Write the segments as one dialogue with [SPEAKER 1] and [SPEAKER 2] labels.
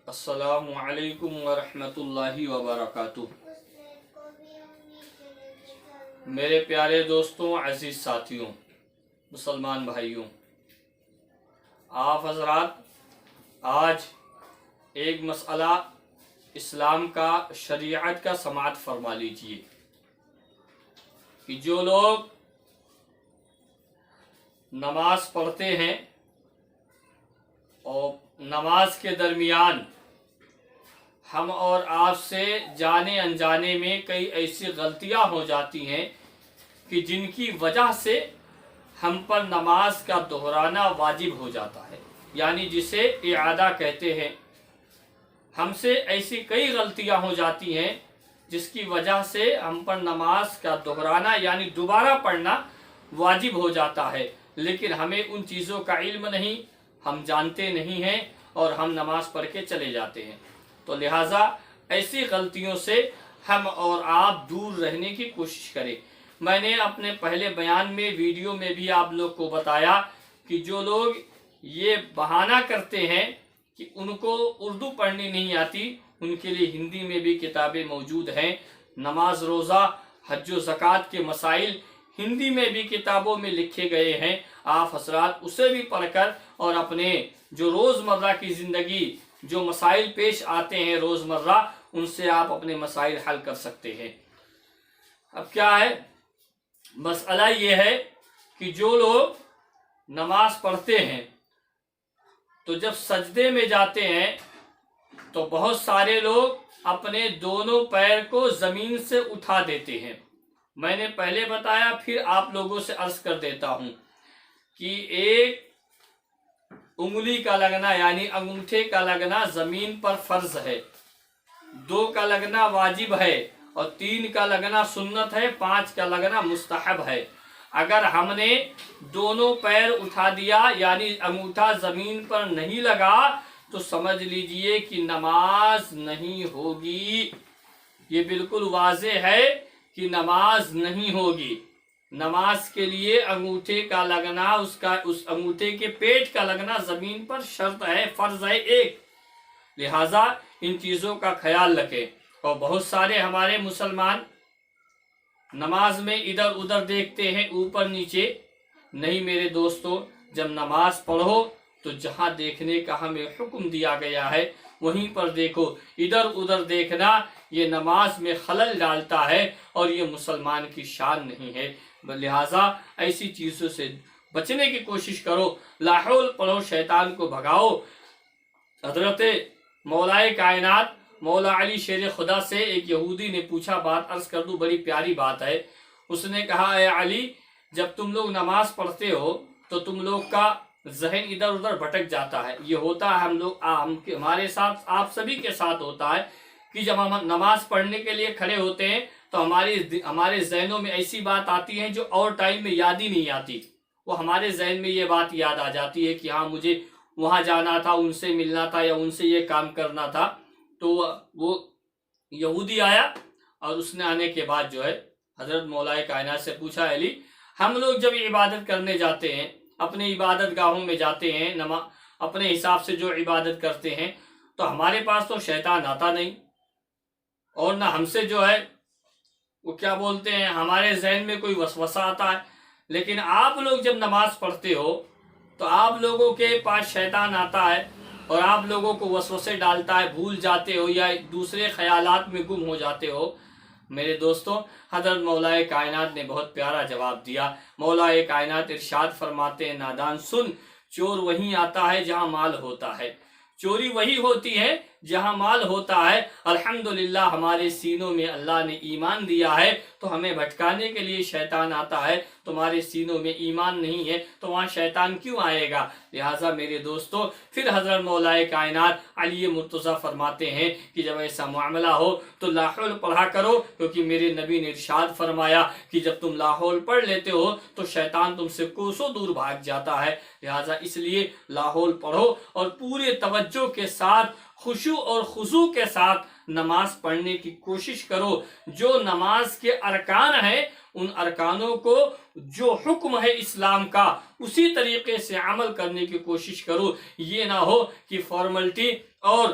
[SPEAKER 1] अस्सलामु अलैकुम वरहमतुल्लाहि वबरकातुह। मेरे प्यारे दोस्तों, अजीज़ साथियों, मुसलमान भाइयों, आप हजरात आज एक मसला इस्लाम का, शरीयत का समाअत फरमा लीजिए कि जो लोग नमाज पढ़ते हैं और नमाज के दरमियान हम और आपसे जाने अनजाने में कई ऐसी गलतियां हो जाती हैं कि जिनकी वजह से हम पर नमाज का दोहराना वाजिब हो जाता है, यानी जिसे इआदा कहते हैं। हमसे ऐसी कई गलतियां हो जाती हैं जिसकी वजह से हम पर नमाज का दोहराना यानी दोबारा पढ़ना वाजिब हो जाता है, लेकिन हमें उन चीज़ों का इल्म नहीं, हम जानते नहीं हैं और हम नमाज पढ़ के चले जाते हैं। तो लिहाजा ऐसी गलतियों से हम और आप दूर रहने की कोशिश करें। मैंने अपने पहले बयान में, वीडियो में भी आप लोग को बताया कि जो लोग ये बहाना करते हैं कि उनको उर्दू पढ़नी नहीं आती, उनके लिए हिंदी में भी किताबें मौजूद हैं। नमाज, रोज़ा, हज व ज़कात के मसाइल हिंदी में भी किताबों में लिखे गए हैं। आप हजरात उसे भी पढ़कर और अपने जो रोज़मर्रा की ज़िंदगी, जो मसाइल पेश आते हैं रोज़मर्रा, उनसे आप अपने मसाइल हल कर सकते हैं। अब क्या है मसला, ये है कि जो लोग नमाज पढ़ते हैं तो जब सजदे में जाते हैं तो बहुत सारे लोग अपने दोनों पैर को ज़मीन से उठा देते हैं। मैंने पहले बताया, फिर आप लोगों से अर्ज कर देता हूं कि एक उंगली का लगना यानी अंगूठे का लगना जमीन पर फर्ज है, 2 का लगना वाजिब है और 3 का लगना सुन्नत है, 5 का लगना मुस्तहब है। अगर हमने दोनों पैर उठा दिया यानी अंगूठा जमीन पर नहीं लगा तो समझ लीजिए कि नमाज नहीं होगी। ये बिल्कुल वाज़ेह है कि नमाज नहीं होगी। नमाज के लिए अंगूठे का लगना, उस अंगूठे के पेट का लगना जमीन पर शर्त है, फर्ज है एक। लिहाजा इन चीज़ों का ख्याल रखें। और बहुत सारे हमारे मुसलमान नमाज में इधर उधर देखते हैं, ऊपर नीचे। नहीं मेरे दोस्तों, जब नमाज पढ़ो तो जहाँ देखने का हमें हुक्म दिया गया है वहीं पर देखो। इधर उधर देखना ये नमाज में खलल डालता है और ये मुसलमान की शान नहीं है। लिहाजा ऐसी चीज़ों से बचने की कोशिश करो। लाहौल पढ़ो, शैतान को भगाओ। हजरत मौलाए कायनात मौला अली शेर खुदा से एक यहूदी ने पूछा, बात अर्ज कर दूं, बड़ी प्यारी बात है। उसने कहा, ए अली, जब तुम लोग नमाज पढ़ते हो तो तुम लोग का जहन इधर उधर भटक जाता है। ये होता है हमारे साथ, आप सभी के साथ होता है कि जब हम नमाज पढ़ने के लिए खड़े होते हैं तो हमारे जहनों में ऐसी बात आती है जो और टाइम में याद ही नहीं आती। वो हमारे जहन में ये बात याद आ जाती है कि हाँ, मुझे वहाँ जाना था, उनसे मिलना था या उनसे ये काम करना था। तो वो यहूदी आया और उसने आने के बाद जो है हजरत मौलाए कायनात से पूछा, अली, हम लोग जब इबादत करने जाते हैं, अपने इबादत गाहों में जाते हैं, अपने हिसाब से जो इबादत करते हैं, तो हमारे पास तो शैतान आता नहीं और ना हमसे जो है वो क्या बोलते हैं, हमारे जहन में कोई वसवसा आता है। लेकिन आप लोग जब नमाज पढ़ते हो तो आप लोगों के पास शैतान आता है और आप लोगों को वसवसे डालता है, भूल जाते हो या दूसरे ख्यालात में गुम हो जाते हो। मेरे दोस्तों, हज़रत मौलाए कायनात ने बहुत प्यारा जवाब दिया। मौलाए कायनात इरशाद फरमाते हैं, नादान सुन, चोर वहीं आता है जहां माल होता है, चोरी वही होती है जहां माल होता है। अल्हम्दुलिल्लाह हमारे सीनों में अल्लाह ने ईमान दिया है तो हमें भटकाने के लिए शैतान आता है। तुम्हारे सीनों में ईमान नहीं है तो वहाँ शैतान क्यों आएगा। लिहाजा मेरे दोस्तों, फिर हज़रत मौलाए कायनात अली मुर्तज़ा फरमाते हैं कि जब ऐसा मामला हो तो लाहौल पढ़ा करो, क्योंकि मेरे नबी ने इरशाद फरमाया कि जब तुम लाहौल पढ़ लेते हो तो शैतान तुमसे कोसों दूर भाग जाता है। लिहाजा इसलिए लाहौल पढ़ो और पूरे तवज्जो के साथ, खुशू और खुशू के साथ नमाज पढ़ने की कोशिश करो। जो नमाज के अरकान है, उन अरकानों को, जो हुक्म है इस्लाम का, उसी तरीके से अमल करने की कोशिश करो। ये ना हो कि फॉर्मेलिटी और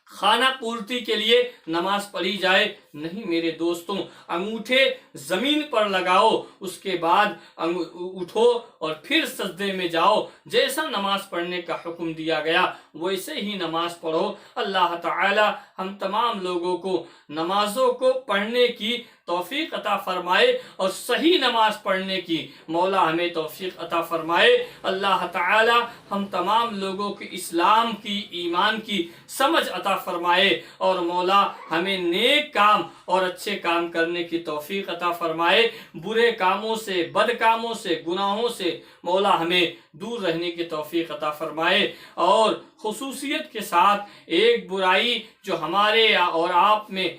[SPEAKER 1] खाना पूर्ति के लिए नमाज पढ़ी जाए। नहीं मेरे दोस्तों, अंगूठे जमीन पर लगाओ, उसके बाद उठो और फिर सजदे में जाओ। जैसा नमाज पढ़ने का हुक्म दिया गया वैसे ही नमाज पढ़ो। अल्लाह ताला हम तमाम लोगों को नमाजों को पढ़ने की तौफीक अता फरमाए और सही नमाज पढ़ने की मौला हमें तौफीक अता फरमाए। अल्लाह ताला हम तमाम लोगों की इस्लाम की, ईमान की समझ अता फरमाए और मौला हमें नेक काम और अच्छे काम करने की तौफीक अता फरमाए। बुरे कामों से, बद कामों से, गुनाहों से मौला हमें दूर रहने की तौफीक अता फरमाए। और खुसूसियत के साथ एक बुराई जो हमारे और आप में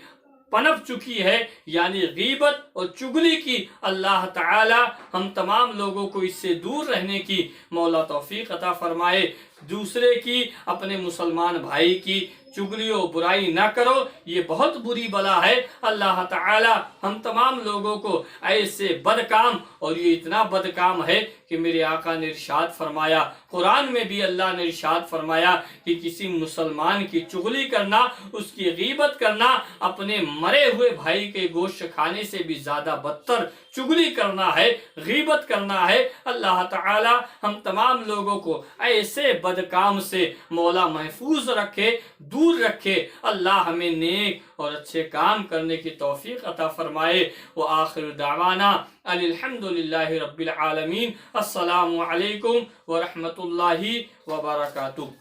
[SPEAKER 1] पनप चुकी है, यानी गीबत और चुगली की, अल्लाह ताला हम तमाम लोगों को इससे दूर रहने की मौला तौफीक अता फरमाए। दूसरे की, अपने मुसलमान भाई की चुगली और बुराई ना करो, ये बहुत बुरी बला है। अल्लाह ताला हम तमाम लोगों को ऐसे बदकाम, और ये इतना बदकाम है कि मेरे आका ने इरशाद फरमाया, कुरान में भी अल्लाह ने इरशाद फरमाया कि किसी मुसलमान की चुगली करना, उसकी गीबत करना, अपने मरे हुए भाई के गोश्त खाने से भी ज्यादा बदतर चुगली करना है, गीबत करना है। अल्लाह ताला हम तमाम लोगों को ऐसे बदकाम से मौला महफूज रखे, दूर रखे। अल्लाह हमें नेक और अच्छे काम करने की तौफीक अता फरमाए। व आखिर दावाना अल्हम्दुलिल्लाहि रब्बिल आलमीन। अस्सलामु अलैकुम व रहमतुल्लाहि व बरकातुहू।